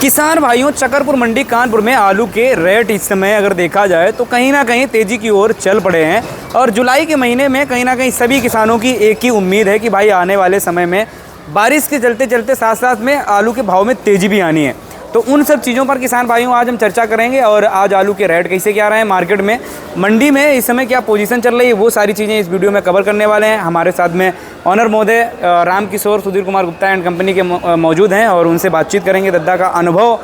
किसान भाइयों, चकरपुर मंडी कानपुर में आलू के रेट इस समय अगर देखा जाए तो कहीं ना कहीं तेज़ी की ओर चल पड़े हैं। और जुलाई के महीने में कहीं ना कहीं सभी किसानों की एक ही उम्मीद है कि भाई आने वाले समय में बारिश के चलते चलते साथ साथ में आलू के भाव में तेज़ी भी आनी है। तो उन सब चीज़ों पर किसान भाइयों आज हम चर्चा करेंगे और आज आलू के रेट कैसे क्या रहे हैं मार्केट में, मंडी में इस समय क्या पोजीशन चल रही है, वो सारी चीज़ें इस वीडियो में कवर करने वाले हैं। हमारे साथ में ऑनर महोदय राम किशोर सुधीर कुमार गुप्ता एंड कंपनी के मौजूद हैं और उनसे बातचीत करेंगे। दद्दा का अनुभव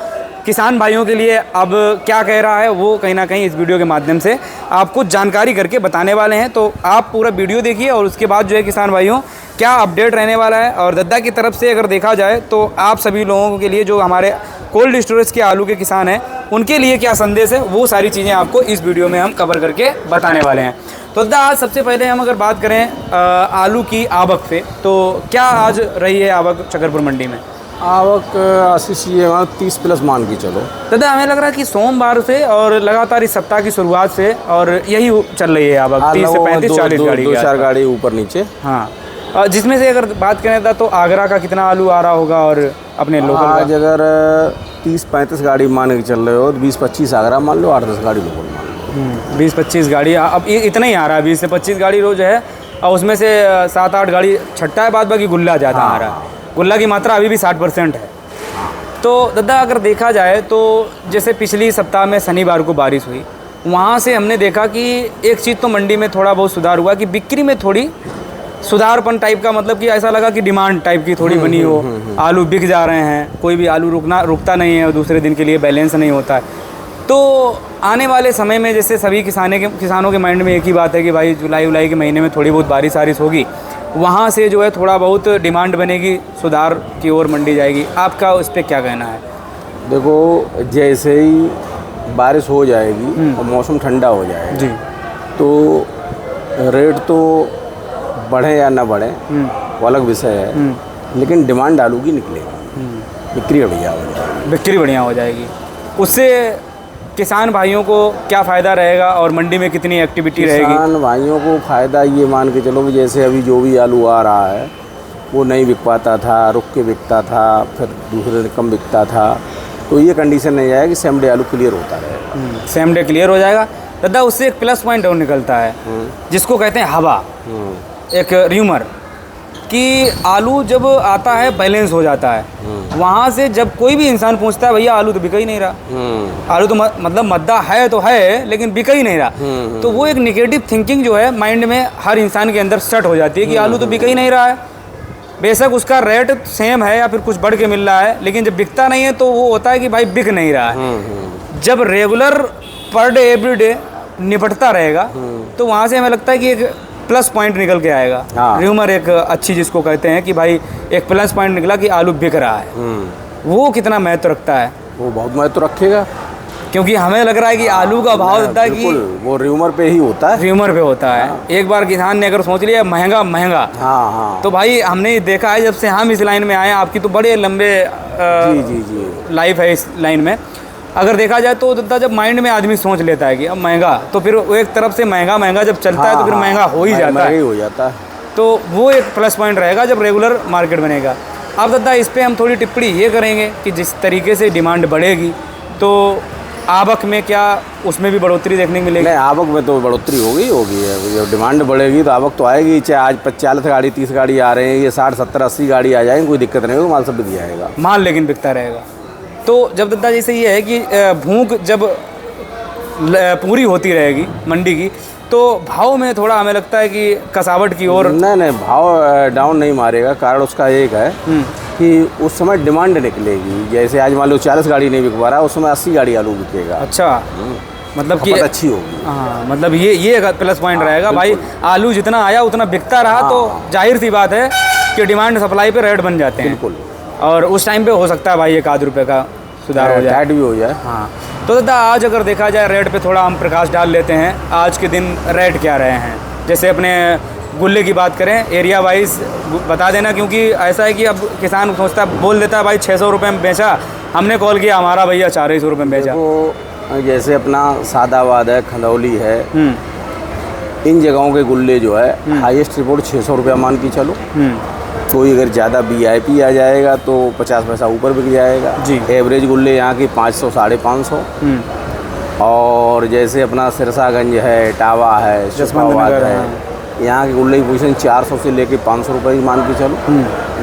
किसान भाइयों के लिए अब क्या कह रहा है वो कहीं ना कहीं इस वीडियो के माध्यम से आपको जानकारी करके बताने वाले हैं। तो आप पूरा वीडियो देखिए और उसके बाद जो है किसान भाइयों क्या अपडेट रहने वाला है। और दद्दा की तरफ से अगर देखा जाए तो आप सभी लोगों के लिए जो हमारे कोल्ड स्टोरेज के आलू के किसान हैं उनके लिए क्या संदेश है वो सारी चीज़ें आपको इस वीडियो में हम कवर करके बताने वाले हैं। तो दद्दा आज सबसे पहले हम अगर बात करें आलू की आवक पे, तो क्या आज रही है आवक चकरपुर मंडी में? आवक 80 प्लस मान के चलो। दादा हमें लग रहा है कि सोमवार से और लगातार इस सप्ताह की शुरुआत से और यही चल रही है आवक 30 से 35-40 गाड़ी, 2-4 गाड़ी ऊपर नीचे। हाँ, जिसमें से अगर बात करें था तो आगरा का कितना आलू आ रहा होगा और अपने लोकल आज अगर 30-35 गाड़ी मान के चल रहे हो तो 20-25 आगरा मान लो, 8-10 गाड़ी लोकल मान लो। 20-25 गाड़ी अब इतना ही आ रहा है, 20 से 25 गाड़ी रोज है और उसमें से 7-8 गाड़ी छट्टा है, बाद बाकी गुल्ला ज़्यादा आ रहा है। गुल्ला की मात्रा अभी भी 60% है। तो दादा अगर देखा जाए तो जैसे पिछली सप्ताह में शनिवार को बारिश हुई, वहाँ से हमने देखा कि एक चीज़ तो मंडी में थोड़ा बहुत सुधार हुआ कि बिक्री में थोड़ी सुधारपन टाइप का, मतलब कि ऐसा लगा कि डिमांड टाइप की थोड़ी बनी हो, आलू बिक जा रहे हैं, कोई भी आलू रुकता नहीं है और दूसरे दिन के लिए बैलेंस नहीं होता है। तो आने वाले समय में जैसे सभी किसानों के माइंड में एक ही बात है कि भाई जुलाई के महीने में थोड़ी बहुत बारिश होगी, वहाँ से जो है थोड़ा बहुत डिमांड बनेगी, सुधार की ओर मंडी जाएगी। आपका उस पर क्या कहना है? देखो, जैसे ही बारिश हो जाएगी और मौसम ठंडा हो जाएगा जी, तो रेट तो बढ़े या ना बढ़े वो अलग विषय है, लेकिन डिमांड आलू की निकलेगी, बिक्री बढ़िया हो जाएगी। बिक्री बढ़िया हो जाएगी, उससे किसान भाइयों को क्या फ़ायदा रहेगा और मंडी में कितनी एक्टिविटी रहेगी? किसान भाइयों को फ़ायदा ये मान के चलो कि जैसे अभी जो भी आलू आ रहा है वो नहीं बिक पाता था, रुक के बिकता था, फिर दूसरे दिन कम बिकता था, तो ये कंडीशन नहीं आएगा कि सेम डे आलू क्लियर होता रहेगा। सेम डे क्लियर हो जाएगा। दादा उससे एक प्लस पॉइंट और निकलता है जिसको कहते हैं हवा, एक र्यूमर, कि आलू जब आता है बैलेंस हो जाता है। वहाँ से जब कोई भी इंसान पूछता है भैया आलू तो बिका ही नहीं रहा, आलू तो मतलब मद्दा है तो है लेकिन बिका ही नहीं रहा, तो वो एक निगेटिव थिंकिंग जो है माइंड में हर इंसान के अंदर सेट हो जाती है कि आलू तो बिका ही नहीं रहा है। बेशक उसका रेट सेम है या फिर कुछ बढ़ के मिल रहा है, लेकिन जब बिकता नहीं है तो वो होता है कि भाई बिक नहीं रहा है। जब regular per day every day निपटता रहेगा तो वहाँ से हमें लगता है कि एक प्लस पॉइंट निकल के आएगा। र्यूमर एक अच्छी जिसको कहते हैं कि भाई एक प्लस पॉइंट निकला कि आलू बिक रहा है, वो कितना महत्व रखता है? वो बहुत महत्व रखेगा, क्योंकि हमें लग रहा है कि आलू का भाव होता है कि वो र्यूमर पे ही होता है। र्यूमर पे होता है। एक बार किसान ने अगर सोच लिया महंगा, तो भाई हमने देखा है जब से हम इस लाइन में आए, आपकी तो बड़े लंबे जी लाइफ है इस लाइन में, अगर देखा जाए तो दादा जब माइंड में आदमी सोच लेता है कि अब महंगा, तो फिर वो एक तरफ से महंगा जब चलता है तो फिर महंगा हो ही जाता है। तो वो एक प्लस पॉइंट रहेगा जब रेगुलर मार्केट बनेगा। अब दादा इस पर हम थोड़ी टिप्पणी ये करेंगे कि जिस तरीके से डिमांड बढ़ेगी तो आवक में क्या उसमें भी बढ़ोतरी देखने को मिलेगी? नहीं, आवक में तो बढ़ोतरी होगी है। जब डिमांड बढ़ेगी तो आवक तो आएगी। चाहे आज 40 गाड़ी 30 गाड़ी आ रहे हैं, ये 60 70 80 गाड़ी आ जाएंगी, कोई दिक्कत नहीं होगी, माल सब बिक जाएगा। माल लेकिन बिकता रहेगा। तो जब दादा जैसे ये है कि भूख जब पूरी होती रहेगी मंडी की तो भाव में थोड़ा हमें लगता है कि कसावट की ओर नहीं, भाव डाउन नहीं मारेगा। कारण उसका एक है कि उस समय डिमांड निकलेगी। जैसे आज मान लो 40 गाड़ी नहीं बिक पा रहा, उस समय 80 गाड़ी आलू बिकेगा। अच्छा, मतलब कि अच्छी होगी। हाँ, मतलब ये प्लस पॉइंट रहेगा। भाई आलू जितना आया उतना बिकता रहा तो जाहिर सी बात है कि डिमांड सप्लाई पे रेट बन जाते हैं। बिल्कुल, और उस टाइम पे हो सकता है भाई 1-8 रुपये का सुधार हो जाए, भी हो जाए। हाँ, तो दादा आज अगर देखा जाए रेट पे थोड़ा हम प्रकाश डाल लेते हैं। आज के दिन रेट क्या रहे हैं? जैसे अपने गुल्ले की बात करें, एरिया वाइज बता देना, क्योंकि ऐसा है कि अब किसान सोचता बोल देता है भाई 600 रुपये में बेचा, हमने कॉल किया हमारा भैया 400 रुपये में बेचा। तो जैसे अपना सादाबाद है, खंदौली है, इन जगहों के गुल्ले जो है हाईएस्ट रिपोर्ट 600 रुपया मान की चलो। कोई अगर ज़्यादा VIP आ जाएगा तो 50 पैसा ऊपर बिक जाएगा जी। एवरेज गुल्ले यहाँ की 500 550। और जैसे अपना सिरसागंज है, इटावा है, जसवंत है, यहाँ के गुल्ले की पोजीशन 400 से लेके 500 रुपये की मान के चलो।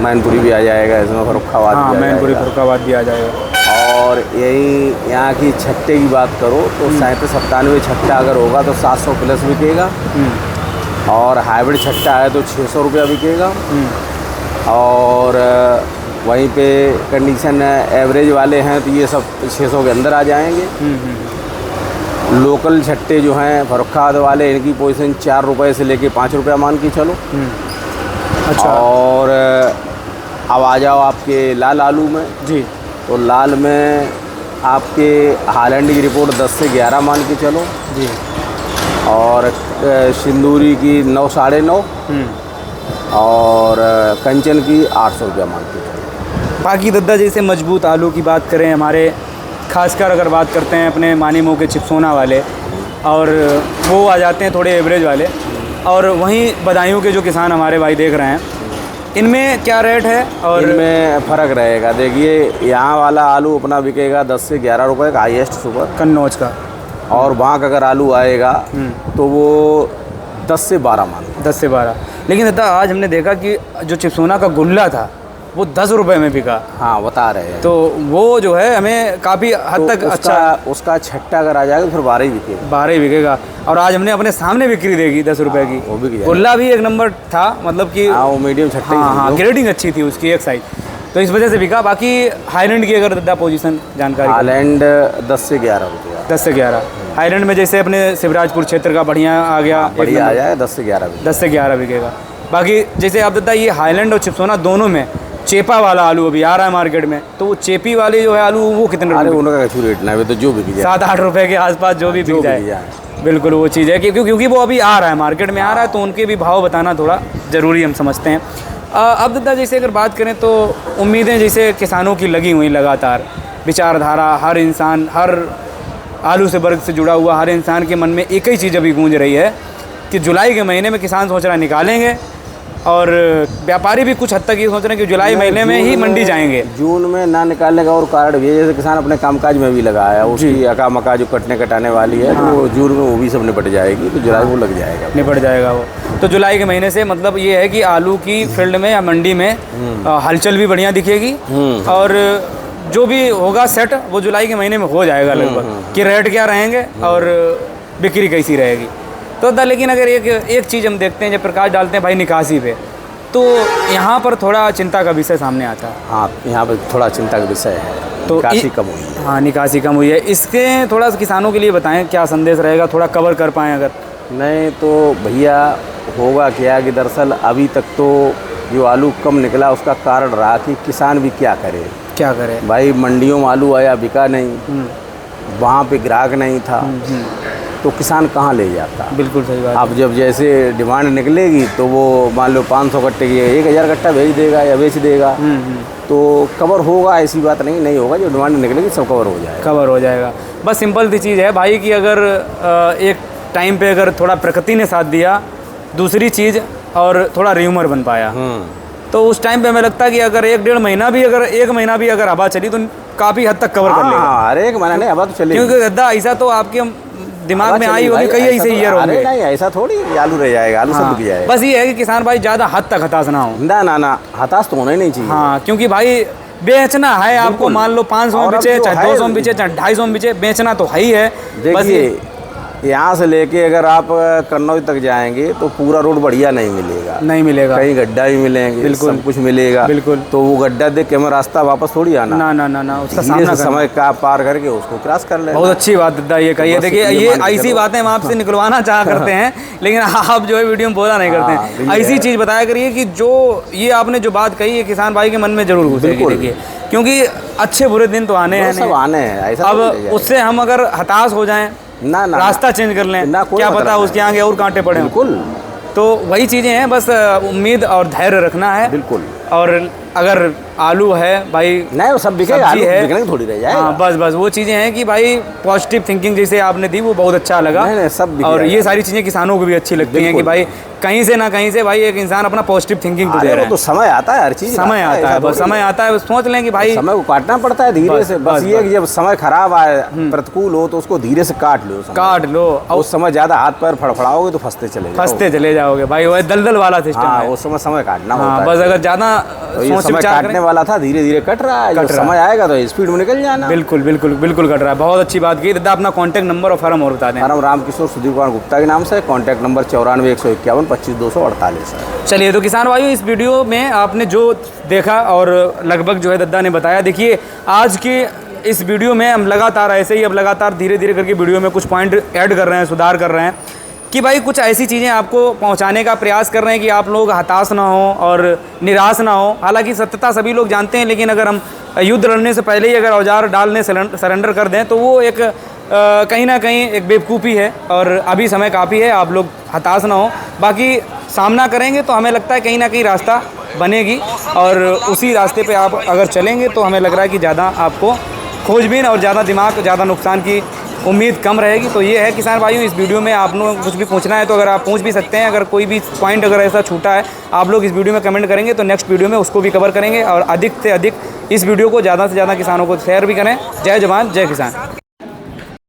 मैनपुरी भी आ जाएगा इसमें, फर्रुखाबाद हाँ, भी आ मैनपुरी जाएगा। फर्रुखाबाद भी आ जाएगा। और यही यहाँ की छट्टे की बात करो तो 37-97 छट्टा अगर होगा तो 700 प्लस बिकेगा। और हाइब्रिड छट्टा है तो 600 रुपया बिकेगा। और वहीं पे कंडीशन एवरेज वाले हैं तो ये सब 600 के अंदर आ जाएंगे। लोकल छट्टे जो हैं फर्रुखाबाद वाले, इनकी पोजीशन 4 रुपये से लेके 5 रुपया मान के चलो। अच्छा। और अब आ जाओ आपके लाल आलू में जी। तो लाल में आपके हालैंड की रिपोर्ट 10 से 11 मान के चलो जी। और सिंदूरी की 9 साढ़े 9 और कंचन की 800 रुपया मान के चलो। बाकी दद्दा जैसे मजबूत आलू की बात करें, हमारे खासकर अगर बात करते हैं अपने मानीमो के चिपसोना वाले, और वो आ जाते हैं थोड़े एवरेज वाले, और वहीं बदायूं के जो किसान हमारे भाई देख रहे हैं, इनमें क्या रेट है? और इनमें फ़र्क रहेगा। देखिए यहाँ वाला आलू अपना बिकेगा 10 से 11 रुपये का हाईएस्ट सुपर कन्नौज का, और वहाँ का अगर आलू आएगा तो वो 10 से 12 मान। 10 से 12। लेकिन दादा आज हमने देखा कि जो चिपसोना का गुल्ला था वो 10 रुपये में बिका। हाँ, बता रहे हैं। तो वो जो है हमें काफ़ी हद तक अच्छा, उसका छट्टा अगर आ जाएगा तो फिर 12 ही बिकेगा। 12 ही बिकेगा। और आज हमने अपने सामने बिक्री देखी 10 रुपये की। वो बिक जाएगा। गुल्ला भी एक नंबर था, मतलब कि हाँ, वो मीडियम छट्टा। हाँ, ग्रेडिंग अच्छी थी उसकी एक साइड, तो इस वजह से बिका। बाकी हाईलैंड की अगर दादा पोजीशन जानकारी, हालैंड 10 से 11 रुपया। 10 से 11। हाईलैंड में जैसे अपने शिवराजपुर क्षेत्र का बढ़िया आ गया, बढ़िया आ जाए 10 से 11 बिकेगा। 10 से 11 बिकेगा। बाकी जैसे आप दादा ये हाईलैंड और चिपसोना दोनों में चेपा वाला आलू अभी आ रहा है मार्केट में, तो वो चेपी वाले जो है आलू वो कितने? अरे उनका कछु रेट ना, तो जो बिक जाए 7-8 रुपये के आसपास जो भी बिक जाए। बिल्कुल वो चीज़ है क्योंकि वो अभी आ रहा है मार्केट में, आ रहा है, तो उनके भी भाव बताना थोड़ा ज़रूरी हम समझते हैं। अब दादा जैसे अगर बात करें तो उम्मीदें जैसे किसानों की लगी हुई लगातार, विचारधारा, हर इंसान, हर आलू से वर्ग से जुड़ा हुआ हर इंसान के मन में एक ही चीज़ अभी गूंज रही है कि जुलाई के महीने में किसान सोच रहा है निकालेंगे, और व्यापारी भी कुछ हद तक ये सोच रहे हैं कि जुलाई महीने में ही मंडी जाएंगे। जून में ना निकालने का और कारण भी है, जैसे किसान अपने कामकाज में भी लगा है, उसकी अका मका जो कटने कटाने वाली है, तो वो जून में वो भी सब निपट जाएगी, तो जुलाई वो लग जाएगा, निपट जाएगा वो। तो जुलाई के महीने से मतलब ये है कि आलू की फील्ड में या मंडी में हलचल भी बढ़िया दिखेगी, और जो भी होगा सेट वो जुलाई के महीने में हो जाएगा लगभग, कि रेट क्या रहेंगे और बिक्री कैसी रहेगी। तो दा लेकिन अगर एक चीज़ हम देखते हैं जब प्रकाश डालते हैं भाई निकासी पे, तो यहाँ पर थोड़ा चिंता का विषय सामने आता है। हाँ, यहाँ पर थोड़ा चिंता का विषय है, तो निकासी कम हुई है। हाँ, निकासी कम हुई है। इसके थोड़ा किसानों के लिए बताएं क्या संदेश रहेगा, थोड़ा कवर कर पाएँ अगर। नहीं तो भैया होगा क्या कि दरअसल अभी तक तो जो आलू कम निकला उसका कारण रहा कि किसान भी क्या करे। भाई मंडियों में आलू आया, बिका नहीं, वहाँ पे ग्राहक नहीं था, तो किसान कहाँ ले जाता। बिल्कुल सही बात। अब जब जैसे डिमांड निकलेगी तो वो मान लो 500 कट्टे की 1000 कट्टा भेज देगा या बेच देगा, तो कवर होगा, ऐसी बात नहीं होगा। जो डिमांड निकलेगी सब कवर हो जाएगा। बस सिंपल सी चीज़ है भाई कि अगर एक टाइम पे अगर थोड़ा प्रकृति ने साथ दिया, दूसरी चीज़ और थोड़ा र्यूमर बन पाया, तो उस टाइम पे हमें लगता है कि अगर 1-1.5 महीना भी अगर हवा चली तो काफ़ी हद तक कवर कर लेगा। अरे एक महीना नहीं, हवा तो चलेगी, क्योंकि गद्दा ऐसा तो आपके दिमाग में आई होगी, कई ऐसे ईयर होंगे। नहीं, ऐसा थोड़ी आलू रह जाएगा, आलू सब बिक जाएगा। बस ये है कि किसान भाई ज़्यादा हद तक हताश ना हो। ना, हताश तो होना ही नहीं चाहिए। हाँ, क्योंकि भाई बेचना है आपको, मान लो 500 में बिचे, चाहे 200 में बिचे, चाहे 250 में बिचे, बेचना तो है ही है। देखिए यहाँ से लेके अगर आप कन्नौज तक जाएंगे तो पूरा रोड बढ़िया नहीं मिलेगा, कहीं गड्ढा भी मिलेंगे, बिल्कुल सब कुछ मिलेगा, बिल्कुल। तो वो गड्ढा देख के हमें रास्ता वापस थोड़ी आना, ना उसका सामना समय का पार करके उसको क्रॉस कर लेना। बहुत अच्छी बात दादा ये कही है। देखिए ये ऐसी बातें हम आपसे निकलवाना चाह करते हैं, लेकिन आप जो है वीडियो में बोला नहीं करते हैं। ऐसी चीज़ बताया करिए कि जो ये आपने जो बात कही है किसान भाई के मन में जरूर घुसेगी। देखिए क्योंकि अच्छे बुरे दिन तो आने हैं, ऐसा अब उससे हम अगर हताश हो जाएं, ना रास्ता चेंज कर लें, क्या पता उसके आगे और कांटे पड़े। बिल्कुल, तो वही चीज़ें हैं, बस उम्मीद और धैर्य रखना है। बिल्कुल। और अगर आलू है भाई, नहीं वो सब बिकेगा, सब्जी आलू है, बिकने की थोड़ी रह जाएगा। हाँ बस वो चीज़ें हैं कि भाई पॉजिटिव थिंकिंग जैसे आपने दी वो बहुत अच्छा लगा। नहीं, सब बिक और जाएगा। ये सारी चीज़ें किसानों को भी अच्छी लगती हैं कि बिल्कुल। भाई कहीं से ना कहीं से भाई एक इंसान अपना पॉजिटिव थिंकिंग तो दे अरे रहा वो तो है। समय आता है, हर चीज़ समय आता है, ऐसा बस थोड़ी समय आता है, बस सोच लें कि भाई समय को काटना पड़ता है धीरे बस, से। बस, बस ये है कि जब समय खराब आए, प्रतिकूल हो, तो उसको धीरे से काट लो। समय। काट लो और उस समय ज़्यादा हाथ पैर फड़फड़ाओगे तो फंसते चले जाओगे। फंसते चले जाओगे भाई, वो दलदल वाला सिस्टम हाँ, है। वो समय काटना हाँ होता बस है। अगर ज़्यादा तो ये सोच समय विचार काटने करें, वाला था, धीरे धीरे कट रहा है। कट जब रहा समय आएगा तो स्पीड में निकल जाना। बिल्कुल कट रहा है। बहुत अच्छी बात की दादा। अपना कॉन्टैक्ट नंबर और फर्म और बता दें। हमारा रामकिशोर सुधीर कुमार गुप्ता के नाम से, कॉन्टैक्ट नंबर 94-151-25-248 है। चलिए तो किसान भाइयों, इस वीडियो में आपने जो देखा और लगभग जो है दद्दा ने बताया, देखिए आज के इस वीडियो में हम लगातार ऐसे ही अब लगातार धीरे धीरे करके वीडियो में कुछ पॉइंट ऐड कर रहे हैं, सुधार कर रहे हैं कि भाई कुछ ऐसी चीज़ें आपको पहुंचाने का प्रयास कर रहे हैं कि आप लोग हताश ना हो और निराश ना हो। हालांकि सत्यता सभी लोग जानते हैं, लेकिन अगर हम युद्ध लड़ने से पहले ही अगर औजार डालने सरेंडर कर दें तो वो एक कहीं ना कहीं एक बेवकूफ़ी है। और अभी समय काफ़ी है, आप लोग हताश ना हो, बाकी सामना करेंगे तो हमें लगता है कहीं ना कहीं रास्ता बनेगी और उसी रास्ते पे आप अगर चलेंगे तो हमें लग रहा है कि ज़्यादा आपको खोजबीन और ज़्यादा दिमाग, ज़्यादा नुकसान की उम्मीद कम रहेगी। तो ये है किसान भाइयों, इस वीडियो में आप लोग कुछ भी पूछना है तो अगर आप पूछ भी सकते हैं। अगर कोई भी पॉइंट अगर ऐसा छूटा है आप लोग इस वीडियो में कमेंट करेंगे तो नेक्स्ट वीडियो में उसको भी कवर करेंगे और अधिक से अधिक इस वीडियो को ज़्यादा से ज़्यादा किसानों को शेयर भी करें। जय जवान जय किसान।